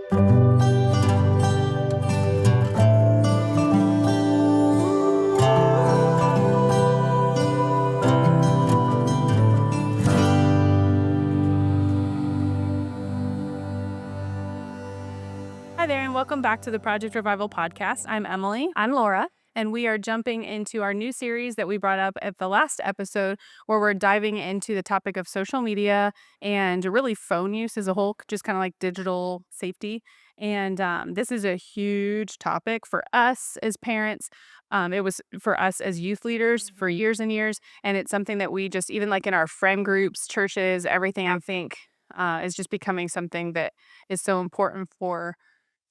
Hi there, and welcome back to the Project Revival podcast. I'm Emily. I'm Laura. And we are jumping into our new series that we brought up at the last episode, where we're diving into the topic of social media and really phone use as a whole, just kind of like digital safety. And this is a huge topic for us as parents. It was for us as youth leaders for years and years. And it's something that we just, even like in our friend groups, churches, everything, I think is just becoming something that is so important for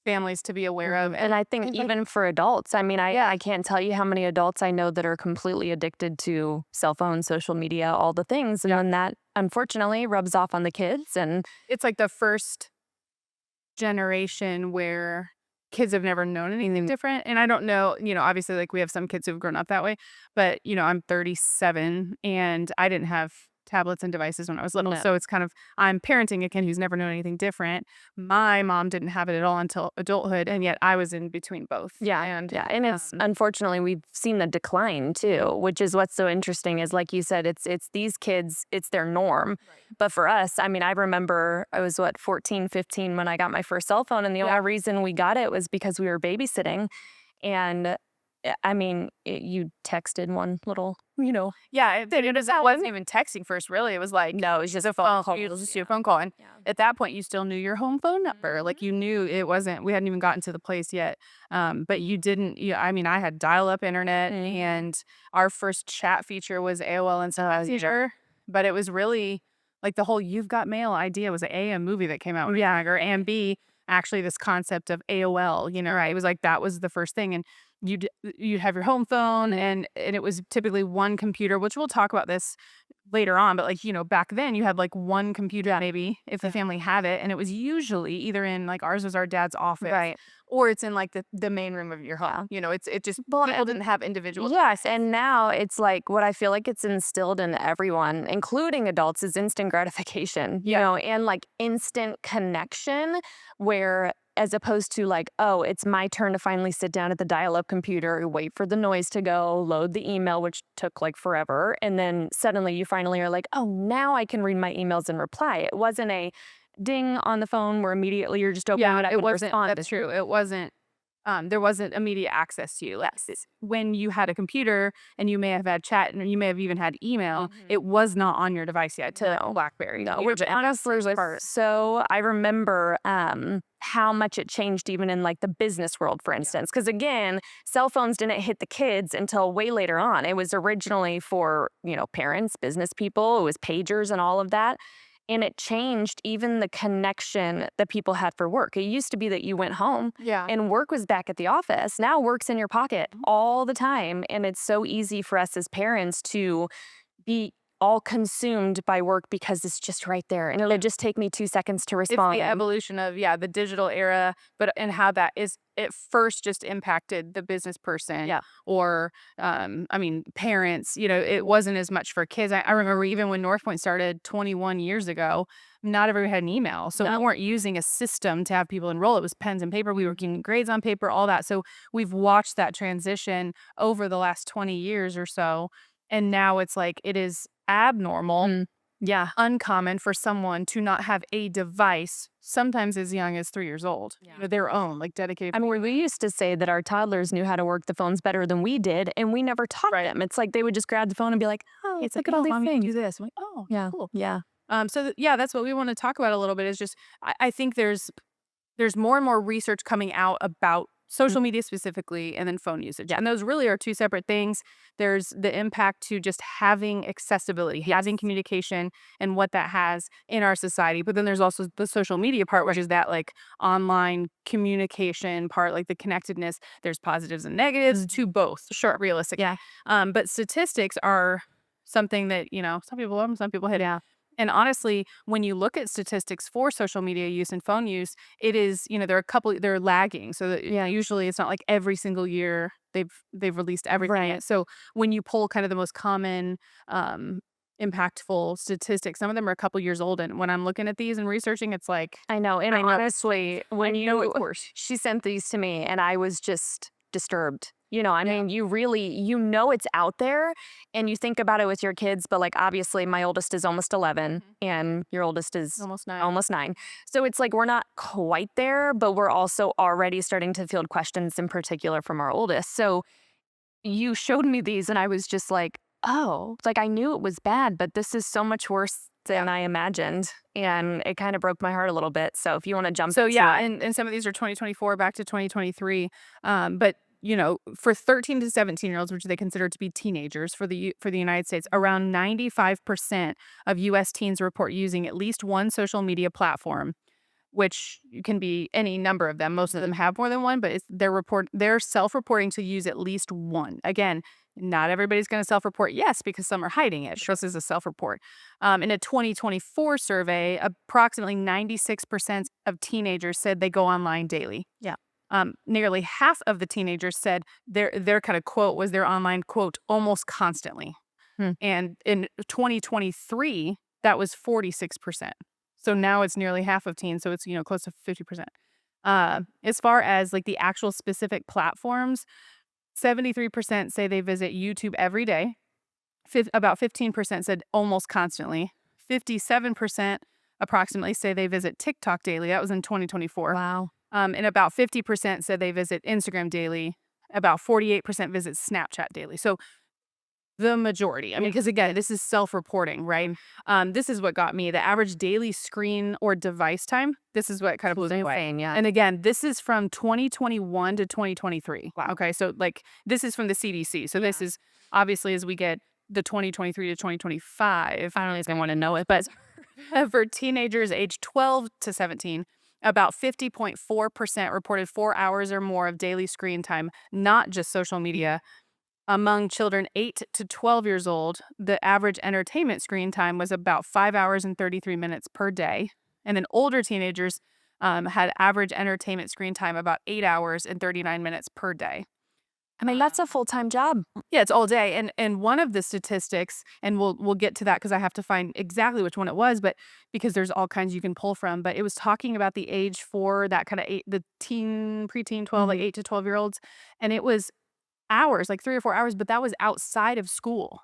families to be aware of. And I think even for adults, I mean, I can't tell you how many adults I know that are completely addicted to cell phones, social media, all the things. And then that unfortunately rubs off on the kids. And It's like the first generation where kids have never known anything different. And I don't know, obviously, like we have some kids who've grown up that way, but I'm 37 and I didn't have tablets and devices when I was little. No. So it's kind of, I'm parenting a kid who's never known anything different. My mom didn't have it at all until adulthood, and yet I was in between both. And it's unfortunately we've seen the decline too, which is what's so interesting is, like you said, it's these kids, it's their norm. Right. But for us, I mean, I remember I was 14, 15 when I got my first cell phone, and the only reason we got it was because we were babysitting. And I mean, you texted one little, Yeah, it wasn't even texting first, really. It was like, no, it was just a phone call. It was just a phone call. And at that point, you still knew your home phone number. Like you knew it wasn't, we hadn't even gotten to the place yet. But you didn't, I mean, I had dial up internet and our first chat feature was AOL and Messenger. But it was really like the whole You've Got Mail idea was a movie that came out. And B, actually this concept of AOL, right? It was like, that was the first thing. And you'd have your home phone and it was typically one computer, which we'll talk about this later on, but like, back then you had like one computer maybe if the family had it, and it was usually either in, like, ours was our dad's office, Right. or it's in like the main room of your home. It just, people didn't have individual. Yes, and now it's like what I feel like it's instilled in everyone, including adults, is instant gratification, and like instant connection, where as opposed to like, oh, it's my turn to finally sit down at the dial-up computer, wait for the noise to go, load the email, which took like forever. And then suddenly you finally are like, oh, now I can read my emails and reply. It wasn't a ding on the phone where immediately you're just opening it up It and wasn't. responding. That's true. It wasn't. There wasn't immediate access to you. When you had a computer and you may have had chat and you may have even had email, it was not on your device yet to BlackBerry. No, which honestly, so I remember how much it changed even in like the business world, for instance. Because again, cell phones didn't hit the kids until way later on. It was originally for, parents, business people. It was pagers and all of that. And it changed even the connection that people had for work. It used to be that you went home and work was back at the office. Now work's in your pocket all the time. And it's so easy for us as parents to be all consumed by work because it's just right there. And it'll just take me 2 seconds to respond. It's the evolution of, the digital era, and how that is, it first just impacted the business person or, parents. It wasn't as much for kids. I remember even when North Point started 21 years ago, not everybody had an email. So we weren't using a system to have people enroll. It was pens and paper. We were getting grades on paper, all that. So we've watched that transition over the last 20 years or so. And now it's like, it is abnormal, uncommon for someone to not have a device, sometimes as young as 3 years old, their own, like dedicated. I mean, we used to say that our toddlers knew how to work the phones better than we did, and we never taught them. It's like they would just grab the phone and be like, oh, It's look like, at all these mommy, things. do this. I'm like, oh, Yeah, cool. yeah. That's what we want to talk about a little bit, is just, I think there's more and more research coming out about social media specifically, and then phone usage. And those really are two separate things. There's the impact to just having accessibility, having communication, and what that has in our society. But then there's also the social media part, which is that like online communication part, like the connectedness. There's positives and negatives to both, realistically. But statistics are something that, some people love them, some people hate it. And honestly, when you look at statistics for social media use and phone use, it is, they're lagging. So that, usually it's not like every single year they've released everything yet. So when you pull kind of the most common impactful statistics. Some of them are a couple years old, and when I'm looking at these and researching, it's like, I know. And I know, honestly, when I know it's worse. she sent these to me and I was just disturbed. I Yeah. mean, it's out there and you think about it with your kids, but like obviously my oldest is almost 11 Mhm. and your oldest is Almost 9. almost 9. So it's like we're not quite there, but we're also already starting to field questions in particular from our oldest. So you showed me these and I was just like, oh, like I knew it was bad, but this is so much worse than Yeah. I imagined. And it kind of broke my heart a little bit. So if you want to jump So, into yeah, that. and some of these are 2024 back to 2023, but, for 13 to 17-year-olds, which they consider to be teenagers for the United States, around 95% of US teens report using at least one social media platform, which can be any number of them. Most of them have more than one, but they're self-reporting to use at least one. Again, not everybody's going to self-report yes because some are hiding it. This is a self-report. In a 2024 survey, approximately 96% of teenagers said they go online daily. Yeah. Nearly half of the teenagers said their kind of quote was their online quote almost constantly. Hmm. And in 2023, that was 46%. So now it's nearly half of teens. So it's, close to 50%. As far as like the actual specific platforms, 73% say they visit YouTube every day. About 15% said almost constantly. 57% approximately say they visit TikTok daily. That was in 2024. Wow. And about 50% said they visit Instagram daily. About 48% visit Snapchat daily. So the majority. I mean, because again, this is self-reporting, right? This is what got me. The average daily screen or device time. This is what kind of blew me away. Insane, yeah. And again, this is from 2021 to 2023. Wow. Okay, so like this is from the CDC. So this is obviously as we get the 2023 to 2025. I don't even want to know it, but For teenagers aged 12 to 17, about 50.4% reported 4 hours or more of daily screen time, not just social media. Among children 8 to 12 years old, the average entertainment screen time was about 5 hours and 33 minutes per day. And then older teenagers had average entertainment screen time about 8 hours and 39 minutes per day. I mean, that's a full-time job. Yeah, it's all day. And one of the statistics, and we'll get to that because I have to find exactly which one it was, but because there's all kinds you can pull from. But it was talking about the age for that kind of the preteen 12, like 8 to 12-year-olds. And it was hours, like 3 or 4 hours, but that was outside of school.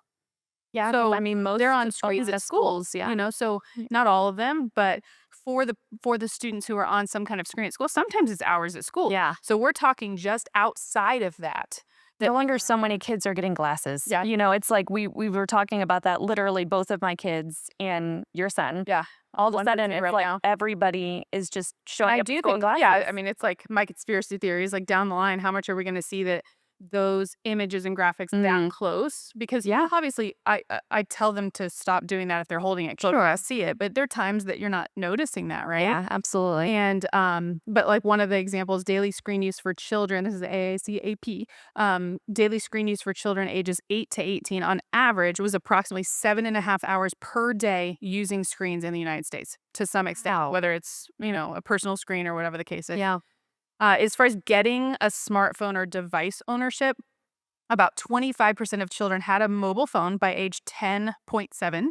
Yeah, So I mean, most they're on screens at schools, yeah. so not all of them, but for the students who are on some kind of screen at school, sometimes it's hours at school. Yeah. So we're talking just outside of that. No wonder so many kids are getting glasses. Yeah. It's like we were talking about that literally both of my kids and your son. Yeah. All of a One sudden, person it's right like now. everybody is just showing I up do school in think, glasses. yeah, I mean, it's like my conspiracy theories, like down the line, how much are we going to see that those images and graphics that close? Because Yeah. obviously, I tell them to stop doing that if they're holding it close. Sure. I see it, but there are times that you're not noticing that, right? Yeah, absolutely. And but like one of the examples, daily screen use for children. This is AACAP. Daily screen use for children ages 8 to 18 on average was approximately 7.5 hours per day using screens in the United States to some extent, Wow. whether it's a personal screen or whatever the case is. Yeah. As far as getting a smartphone or device ownership, about 25% of children had a mobile phone by age 10.7.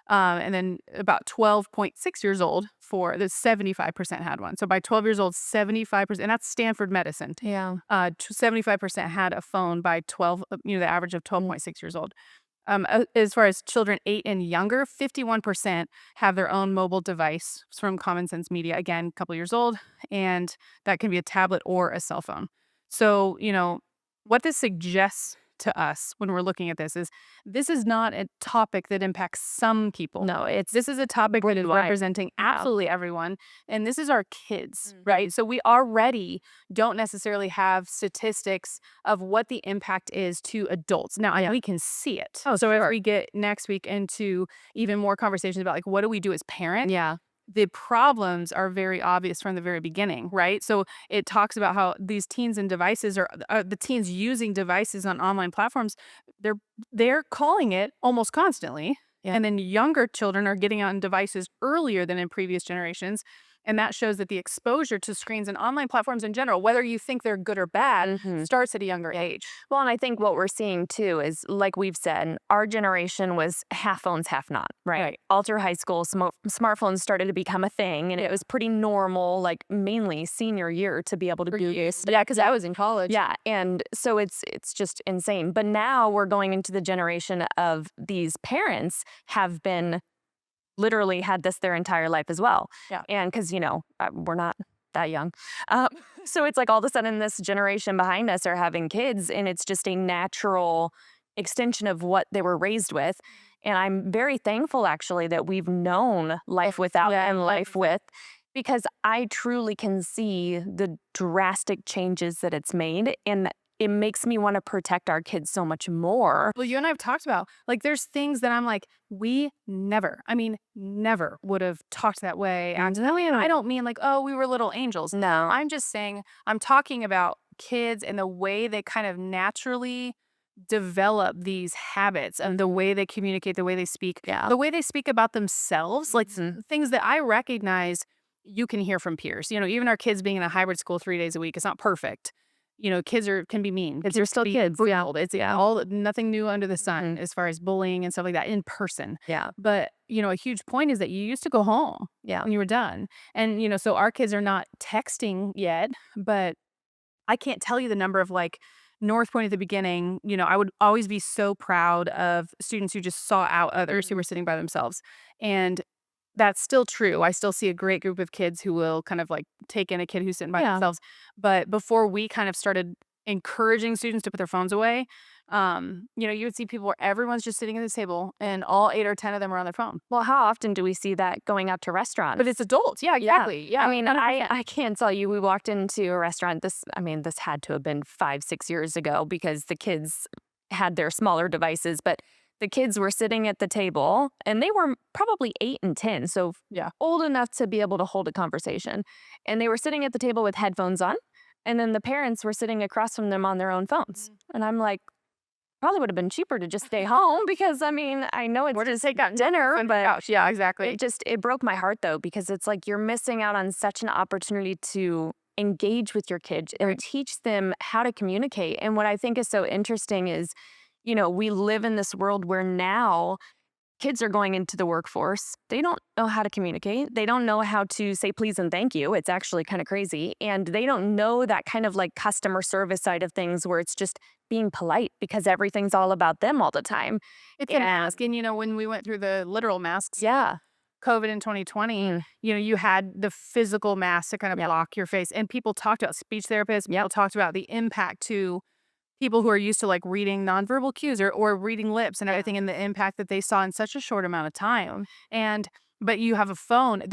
And then about 12.6 years old for the 75% had one. So by 12 years old, 75%, and that's Stanford medicine. Yeah. 75% had a phone by 12, the average of 12.6 years old. As far as children 8 and younger, 51% have their own mobile device from Common Sense Media. Again, a couple years old, and that can be a tablet or a cell phone. So, what this suggests to us when we're looking at this is not a topic that impacts some people. No, This is a topic that is wide. representing Yeah. absolutely everyone, and this is our kids, Mhm. right? So we already don't necessarily have statistics of what the impact is to adults. Now, we can see it. Oh, So if sure. we get next week into even more conversations about like what do we do as parents, Yeah. the problems are very obvious from the very beginning, right? So it talks about how these teens and devices are the teens using devices on online platforms. They're calling it almost constantly, Yeah. and then younger children are getting on devices earlier than in previous generations. And that shows that the exposure to screens and online platforms in general, whether you think they're good or bad, starts at a younger age. Well, and I think what we're seeing too is, like we've said, our generation was half phones, half not, right? All through high school, smartphones started to become a thing, and it was pretty normal, like mainly senior year, to be able to use. Yeah, because I was in college. Yeah, and so it's just insane. But now we're going into the generation of these parents have been literally had this their entire life as well. Yeah. And because, we're not that young. Um, so it's like all of a sudden this generation behind us are having kids, and it's just a natural extension of what they were raised with. And I'm very thankful actually that we've known life without and life with, because I truly can see the drastic changes that it's made. And it makes me want to protect our kids so much more. Well, you and I have talked about, like, there's things that I'm like, we never would have talked that way. And I don't mean like, oh, we were little angels. No. I'm just saying, I'm talking about kids and the way they kind of naturally develop these habits and the way they communicate, the way they speak, the way they speak about themselves, like things that I recognize you can hear from peers. Even our kids being in a hybrid school 3 days a week, it's not perfect. Kids can be mean. Kids are still kids. Yeah. It's all nothing new under the sun as far as bullying and stuff like that in person. Yeah. But, a huge point is that you used to go home when you were done. And, so our kids are not texting yet, but I can't tell you the number of like North Point at the beginning. I would always be so proud of students who just saw out others who were sitting by themselves. And that's still true. I still see a great group of kids who will kind of like take in a kid who's sitting by themselves. But before we kind of started encouraging students to put their phones away, you would see people where everyone's just sitting at the table and all 8 or 10 of them are on their phone. Well, how often do we see that going out to restaurants? But it's adults. Yeah, exactly. Yeah. I mean, I can't tell you, we walked into a restaurant. This had to have been 5-6 years ago, because the kids had their smaller devices, but the kids were sitting at the table, and they were probably 8 and 10, so old enough to be able to hold a conversation. And they were sitting at the table with headphones on, and then the parents were sitting across from them on their own phones. And I'm like, probably would have been cheaper to just stay home, because I know it's just take out dinner, but yeah, exactly. It broke my heart though, because it's like you're missing out on such an opportunity to engage with your kids and teach them how to communicate. And what I think is so interesting is, we live in this world where now kids are going into the workforce. They don't know how to communicate. They don't know how to say please and thank you. It's actually kind of crazy. And they don't know that kind of like customer service side of things, where it's just being polite because everything's all about them all the time. It's a mask. And, when we went through the literal masks, COVID in 2020, you had the physical mask to kind of block your face. And people talked about, speech therapists, people talked about the impact to people who are used to like reading nonverbal cues or reading lips and everything, and the impact that they saw in such a short amount of time. But you have a phone.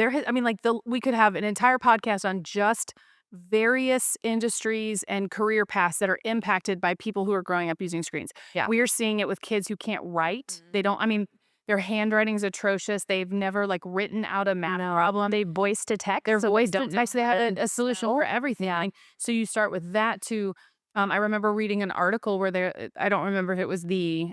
We could have an entire podcast on just various industries and career paths that are impacted by people who are growing up using screens. We are seeing it with kids who can't write. They don't, their handwriting is atrocious. They've never like written out a math problem. They voice to text. They're voice to text. They had a solution for everything. So you start with that too. I remember reading an article where I don't remember if it was a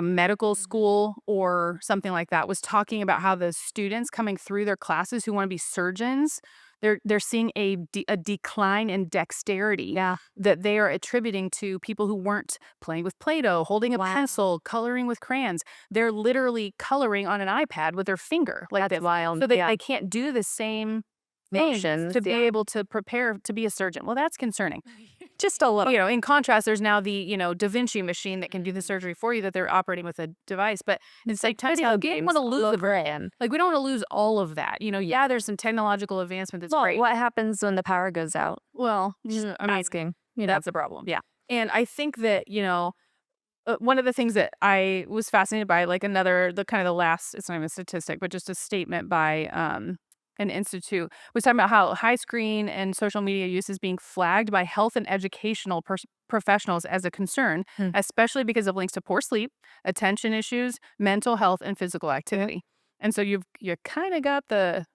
medical school or something like that, was talking about how the students coming through their classes who want to be surgeons, they're seeing a decline in dexterity that they are attributing to people who weren't playing with Play-Doh, holding a pencil, coloring with crayons. They're literally coloring on an iPad with their finger. That's wild. So they can't do the same motions to be able to prepare to be a surgeon. Well, that's concerning. Just a little. In contrast, there's now the, Da Vinci machine that can do the surgery for you, that they're operating with a device. But it's like, we don't want to lose the brand. Like, we don't want to lose all of that. There's some technological advancement that's great. What happens when the power goes out? Well, I'm asking. That's the problem. Yeah. And I think that, one of the things that I was fascinated by, like the last, it's not even a statistic, but just a statement by an institute, was talking about how high screen and social media use is being flagged by health and educational professionals as a concern, especially because of links to poor sleep, attention issues, mental health, and physical activity. And so you kind of got the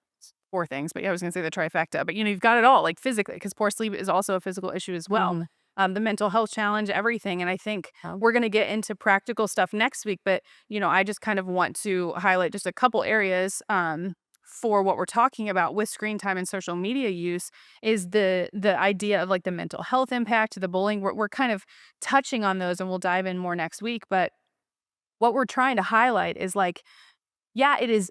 4 things, but I was going to say the trifecta, but you've got it all, like physically, because poor sleep is also a physical issue as well. The mental health challenge, everything. And I think we're going to get into practical stuff next week, but, I just kind of want to highlight just a couple areas. for what we're talking about with screen time and social media use is the idea of like the mental health impact, the bullying. We're kind of touching on those and we'll dive in more next week. But what we're trying to highlight is like, yeah, it is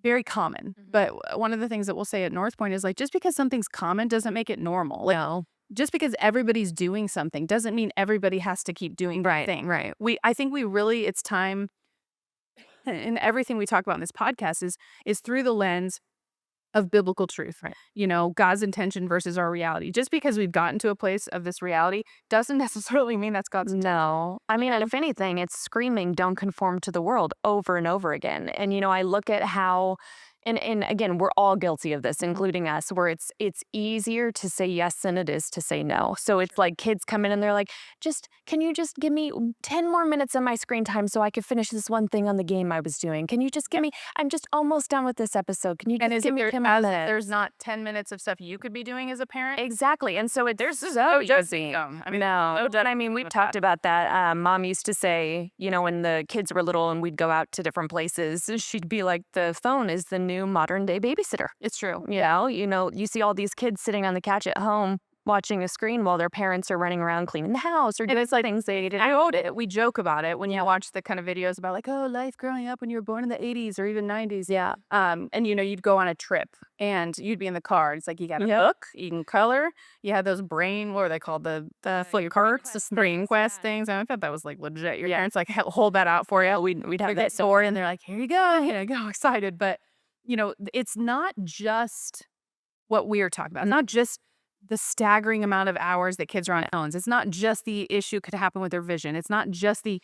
very common. But one of the things that we'll say at North Point is like, just because something's common doesn't make it normal. Like, No. just because everybody's doing something doesn't mean everybody has to keep doing that thing. Right. I think it's time, and everything we talk about in this podcast is through the lens of biblical truth. Right. You know, God's intention versus our reality. Just because we've gotten to a place of this reality doesn't necessarily mean that's God's intention. No. I mean, and if anything, it's screaming, don't conform to the world over and over again. And, I look at how, and again, we're all guilty of this, including us, where it's easier to say yes than it is to say no. So it's like kids come in and they're like, can you just give me 10 more minutes of my screen time so I could finish this one thing on the game I was doing? Can you just give me, I'm just almost done with this episode. Can you And just is give it me there, 10 more as minutes? there's not 10 minutes of stuff you could be doing as a parent? Exactly. And so there's so no easy. I mean, No, no I mean, we've talked about that. Mom used to say, when the kids were little and we'd go out to different places, she'd be like, the phone is the new modern day babysitter. it's true. You see all these kids sitting on the couch at home watching a screen while their parents are running around cleaning the house or And doing it's like, things they didn't. I owed it. We joke about it when you watch the kind of videos about like, oh, life growing up when you were born in the 80s or even 90s. Yeah. And you'd go on a trip and you'd be in the car. It's like you got a Yep. book, you can color. You had those what are they called? The flipcarts, the screen quest things. And I thought that was like legit. Your parents like hold that out for you. We'd have that store and they're like, here you go. Go excited. But it's not just what we're talking about. It's not just the staggering amount of hours that kids are on phones. It's not just the issue could happen with their vision. It's not just the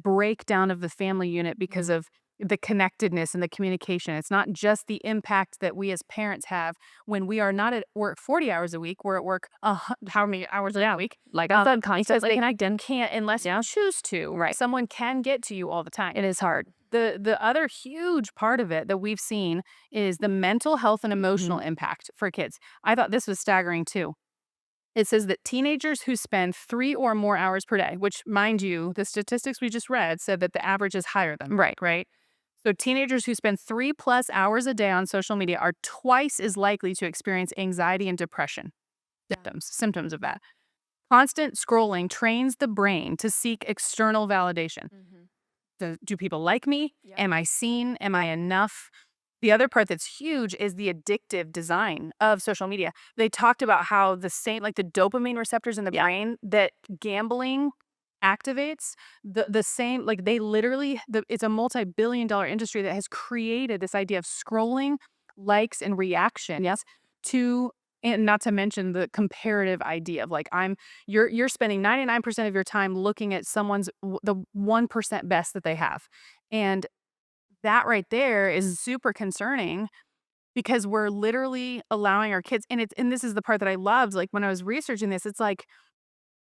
breakdown of the family unit because of the connectedness and the communication. It's not just the impact that we as parents have when we are not at work 40 hours a week. We're at work how many hours a week? Like I said, constantly They connected. can't unless you choose to. Right. Someone can get to you all the time. It is hard. The other huge part of it that we've seen is the mental health and emotional impact for kids. I thought this was staggering too. It says that teenagers who spend 3 or more hours per day, which mind you, the statistics we just read said that the average is higher than that, right? So teenagers who spend 3+ hours a day on social media are twice as likely to experience anxiety and depression. Symptoms of that. Constant scrolling trains the brain to seek external validation. Do people like me? Am I seen? Am I enough? The other part that's huge is the addictive design of social media. They talked about how the dopamine receptors in the brain that gambling activates, the same, like they literally, it's a multi-billion-dollar industry that has created this idea of scrolling, likes, and reaction, to, and not to mention the comparative idea of like you're spending 99% of your time looking at the 1% best that they have. And that right there is super concerning because we're literally allowing our kids, and this is the part that I loved, like when I was researching this, it's like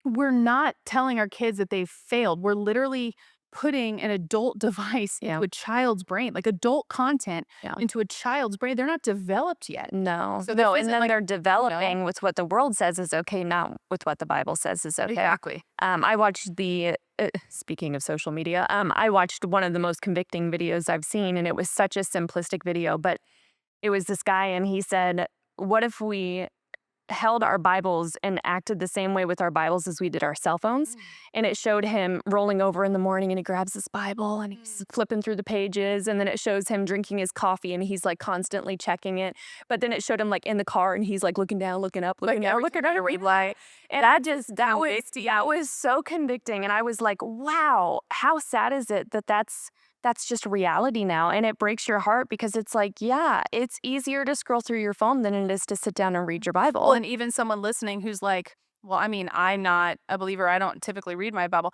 we're not telling our kids that they've failed. We're literally putting an adult device into a child's brain, like adult content into a child's brain. They're not developed yet. No. So No, this and isn't then like, they're developing with what the world says is okay, not with what the Bible says is okay. exactly. I watched speaking of social media, I watched one of the most convicting videos I've seen, and it was such a simplistic video, but it was this guy, and he said, what if we held our Bibles and acted the same way with our Bibles as we did our cell phones? And it showed him rolling over in the morning and he grabs his Bible and he's flipping through the pages. And then it shows him drinking his coffee and he's like constantly checking it. But then it showed him like in the car and he's like looking down, looking up, looking down, looking at a red light. And that was so convicting. And I was like, wow, how sad is it that that's just reality now. And it breaks your heart because it's like, yeah, it's easier to scroll through your phone than it is to sit down and read your Bible. Well, and even someone listening who's like, well, I mean, I'm not a believer. I don't typically read my Bible.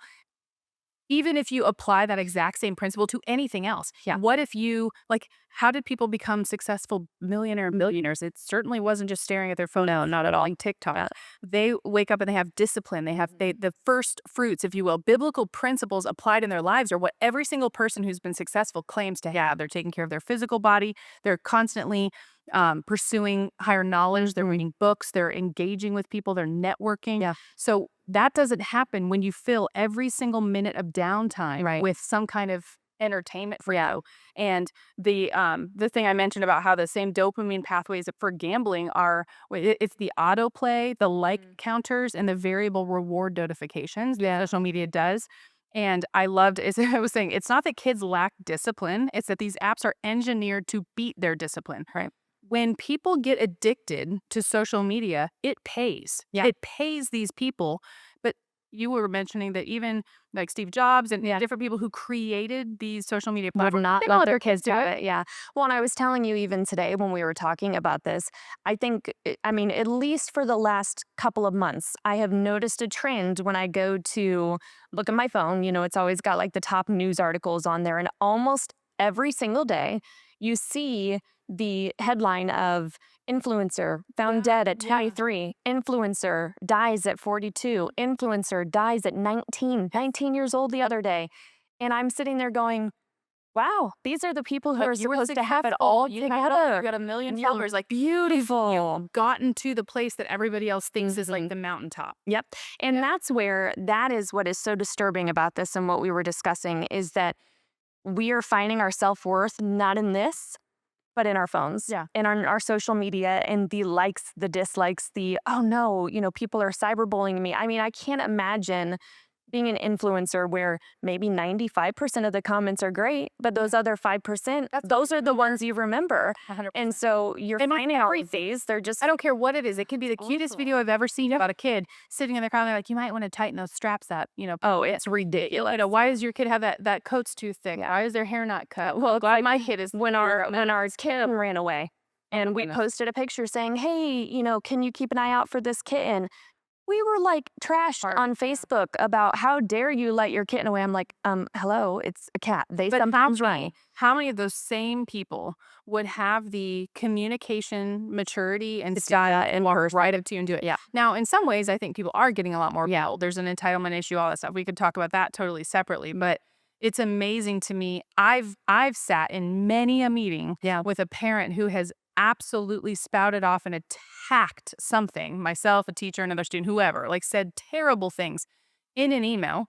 Even if you apply that exact same principle to anything else, what if you, like, how did people become successful millionaires? It certainly wasn't just staring at their phone. No, not at all. Like TikTok. They wake up and they have discipline. They have the first fruits, if you will. Biblical principles applied in their lives are what every single person who's been successful claims to have. They're taking care of their physical body. They're constantly pursuing higher knowledge. They're reading books. They're engaging with people. They're networking. So that doesn't happen when you fill every single minute of downtime with some kind of entertainment for you. And the thing I mentioned about how the same dopamine pathways for gambling are it's the autoplay, the like counters, and the variable reward notifications that social media does. And I loved as I was saying, it's not that kids lack discipline, it's that these apps are engineered to beat their discipline. Right. When people get addicted to social media, it pays. Yeah. It pays these people. But you were mentioning that even like Steve Jobs and different people who created these social media Would platforms, not they don't let let their their kids kids do do it. it. Yeah. Well, and I was telling you even today when we were talking about this, I think, I mean, at least for the last couple of months, I have noticed a trend when I go to look at my phone. You know, it's always got like the top news articles on there. And almost every single day, you see the headline of influencer found dead at 23, influencer dies at 42, influencer dies at 19 years old the other day. And I'm sitting there going, wow, these are the people who Like, are you were supposed to have it successful, all you together. got a million You're followers, like beautiful. gotten to the place that everybody else thinks is like Mhm. the mountaintop. Yep. And that's where that is what is so disturbing about this and what we were discussing is that we are finding our self-worth not in this, but in our phones, Yeah. and on our social media and the likes, the dislikes, the, oh no, you know, people are cyberbullying me. I mean, I can't imagine being an influencer where maybe 95% of the comments are great, but those other 5%, those are the ones you remember. 100%. And so you're They might finding out every these, they're just I don't care what it is. It could be the cutest awful. video I've ever seen about a kid sitting in the car. And they're like, you might want to tighten those straps up. You know, Oh, it's ridiculous. you know, why does your kid have that coat's too thick? Yeah. Why is their hair not cut? Well, it's Glad like my kid is when our kid ran away and we goodness. posted a picture saying, hey, you know, can you keep an eye out for this kitten? We were like trashed on Facebook about how dare you let your kitten away. I'm like, hello, it's a cat. They But sometimes run. how many of those same people would have the communication maturity and style and walk right up to you and do it? Yeah. Now, in some ways, I think people are getting a lot more. Yeah, there's an entitlement issue, all that stuff. We could talk about that totally separately, but it's amazing to me. I've sat in many a meeting with a parent who has absolutely spouted off and attacked something, myself, a teacher, another student, whoever, like said terrible things in an email.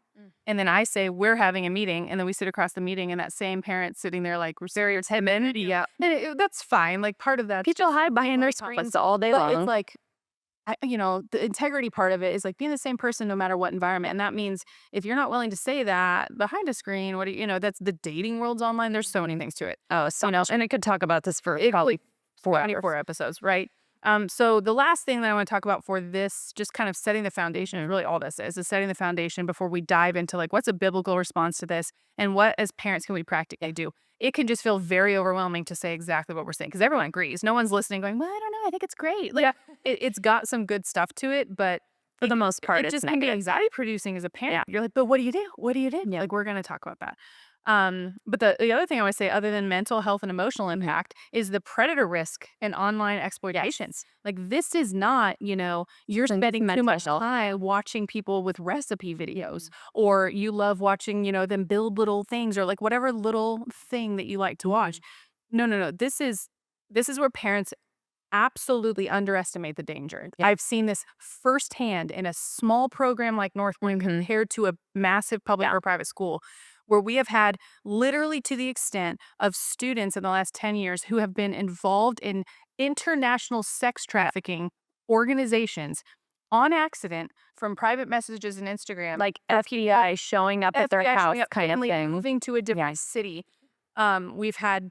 And then I say, we're having a meeting. And then we sit across the meeting and that same parent sitting there like, we're serious head minute. Yeah. And that's fine. Like part of that. People hide behind their screens all day long. It's like, you know, the integrity part of it is like being the same person no matter what environment. And that means if you're not willing to say that behind a screen, what do you know, that's the dating world's online. There's so many things to it. Oh, so You know, much. And I could talk about this for probably 4 hours. 24 episodes, right? So the last thing that I want to talk about for this, just kind of setting the foundation, is really all this is setting the foundation before we dive into like what's a biblical response to this and what as parents can we practically do. It can just feel very overwhelming to say exactly what we're saying because everyone agrees. No one's listening going, well, I don't know. I think it's great. Like it's got some good stuff to it, but For the most part, it it's just can be negative. anxiety producing as a parent. Yeah. You're like, but what do you do? What do you do? Yeah. Like we're going to talk about that. But the other thing I want to say, other than mental health and emotional impact, is the predator risk and online exploitations. Like this is not, you know, you're spending too much time watching people with recipe videos, or you love watching, you know, them build little things, or like whatever little thing that you like to watch. No, no, no. This is where parents absolutely underestimate the danger. Yeah. I've seen this firsthand in a small program like Northwind compared to a massive public or private school, where we have had literally to the extent of students in the last 10 years who have been involved in international sex trafficking organizations on accident from private messages and Instagram. Like FBI showing up at their FBI house showing up, kind of family thing. moving to a different city. We've had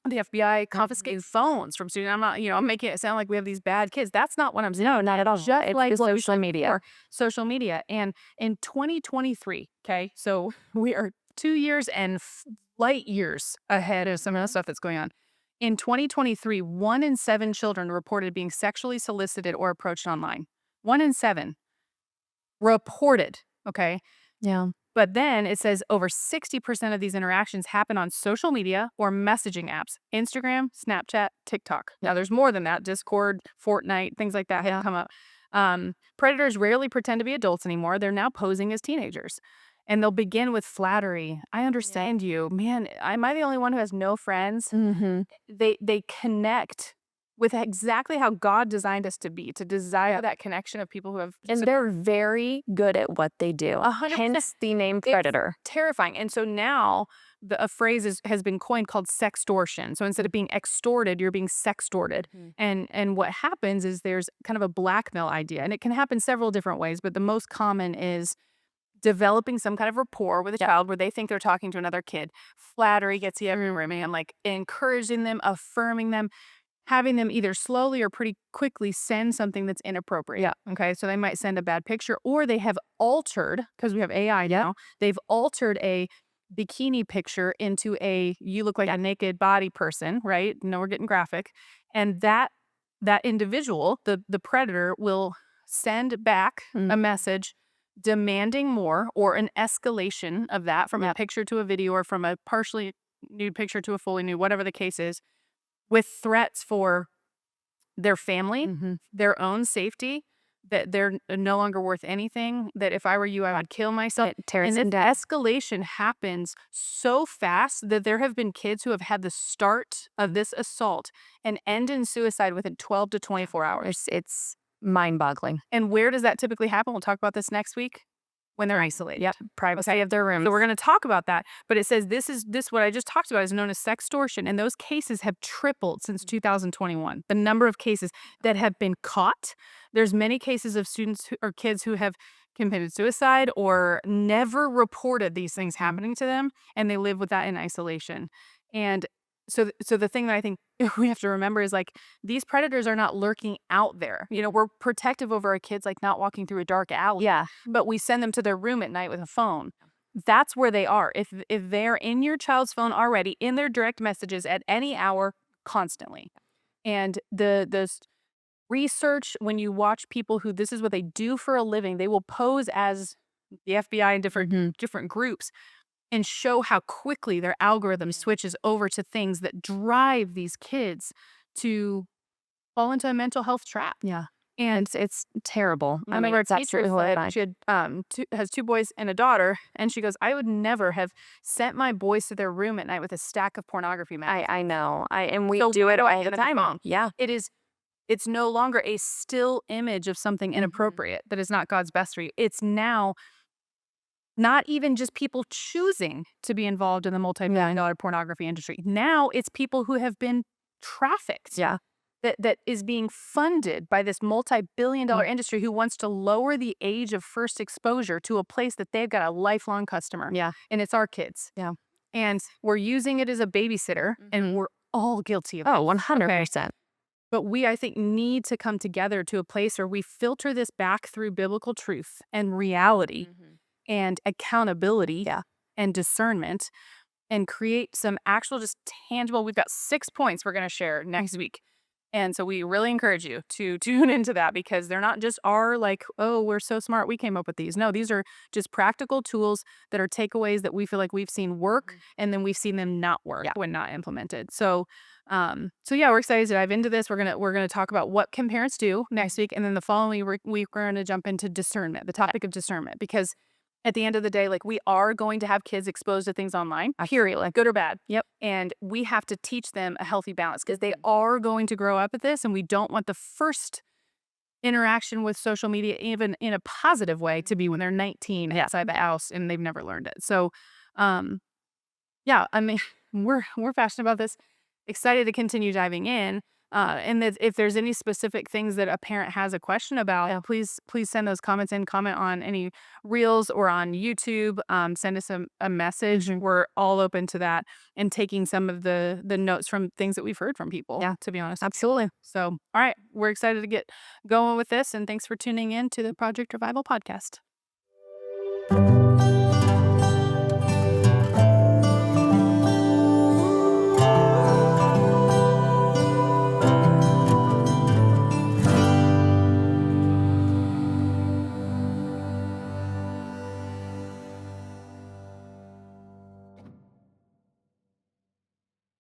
the FBI confiscated phones from students. I'm not, you know, I'm making it sound like we have these bad kids. That's not what I'm saying. No, not at all. Just It's like just what we social said media. before, social media. And in 2023, okay, so we are 2 years and light years ahead of some of the stuff that's going on. In 2023, 1 in 7 children reported being sexually solicited or approached online. 1 in 7 reported, okay? Yeah. But then it says over 60% of these interactions happen on social media or messaging apps, Instagram, Snapchat, TikTok. Now, there's more than that. Discord, Fortnite, things like that have come up. Predators rarely pretend to be adults anymore. They're now posing as teenagers. And they'll begin with flattery. I understand you. Man, am I the only one who has no friends? Mm-hmm. They connect with exactly how God designed us to be, to desire that connection of people who have And they're very good at what they do. 100%. Hence the name predator. terrifying. And so now a phrase has been coined called sextortion. So instead of being extorted, you're being sextorted. And what happens is there's kind of a blackmail idea, and it can happen several different ways, but the most common is developing some kind of rapport with a child where they think they're talking to another kid. Flattery gets you everywhere, man. Like encouraging them, affirming them, having them either slowly or pretty quickly send something that's inappropriate. Okay. So they might send a bad picture, or they have altered, because we have AI now, they've altered a bikini picture into you look like a naked body person, right? No, we're getting graphic. And that individual, the predator, will send back a message demanding more, or an escalation of that, from a picture to a video, or from a partially nude picture to a fully nude, whatever the case is, with threats for their family, their own safety, that they're no longer worth anything, that if I were you, I would kill myself. And this escalation happens so fast that there have been kids who have had the start of this assault and end in suicide within 12 to 24 hours. It's mind-boggling. And where does that typically happen? We'll talk about this next week. When they're isolated. Privacy of their rooms. So we're going to talk about that. But it says this what I just talked about is known as sextortion. And those cases have tripled since 2021. The number of cases that have been caught. There's many cases of students or kids who have committed suicide or never reported these things happening to them, and they live with that in isolation. And so the thing that I think we have to remember is, like, these predators are not lurking out there. You know, we're protective over our kids, like not walking through a dark alley. But we send them to their room at night with a phone. That's where they are. If they're in your child's phone already, in their direct messages at any hour, constantly. And the research, when you watch people who this is what they do for a living, they will pose as the FBI in different groups, and show how quickly their algorithm switches over to things that drive these kids to fall into a mental health trap. And it's terrible. One of our teachers said she had, has 2 boys and a daughter, and she goes, I would never have sent my boys to their room at night with a stack of pornography magazines. I know. And we do it all the time. It's no longer a still image of something inappropriate that is not God's best for you. It's now not even just people choosing to be involved in the multi-million-dollar pornography industry. Now it's people who have been trafficked. That is being funded by this multi-billion-dollar industry who wants to lower the age of first exposure to a place that they've got a lifelong customer. And it's our kids. And we're using it as a babysitter, and we're all guilty of it. 100%. But we, I think, need to come together to a place where we filter this back through biblical truth and reality and accountability and discernment, and create some actual, just tangible. We've got 6 points we're going to share next week. And so we really encourage you to tune into that, because they're not just our, like, oh, we're so smart, we came up with these. No, these are just practical tools that are takeaways that we feel like we've seen work, and then we've seen them not work when not implemented. So we're excited to dive into this. We're gonna talk about what can parents do next week, and then the following week we're gonna jump into discernment, the topic of discernment, because at the end of the day, like, we are going to have kids exposed to things online, period, like good or bad. And we have to teach them a healthy balance, because they are going to grow up at this, and we don't want the first interaction with social media, even in a positive way, to be when they're 19 outside the house and they've never learned it. So, I mean, we're passionate about this, excited to continue diving in. And if there's any specific things that a parent has a question about, please send those comments in. Comment on any reels or on YouTube. Send us a message. We're all open to that, and taking some of the notes from things that we've heard from people. To be honest, Absolutely. So, all right, we're excited to get going with this, and thanks for tuning in to the Project Revival podcast.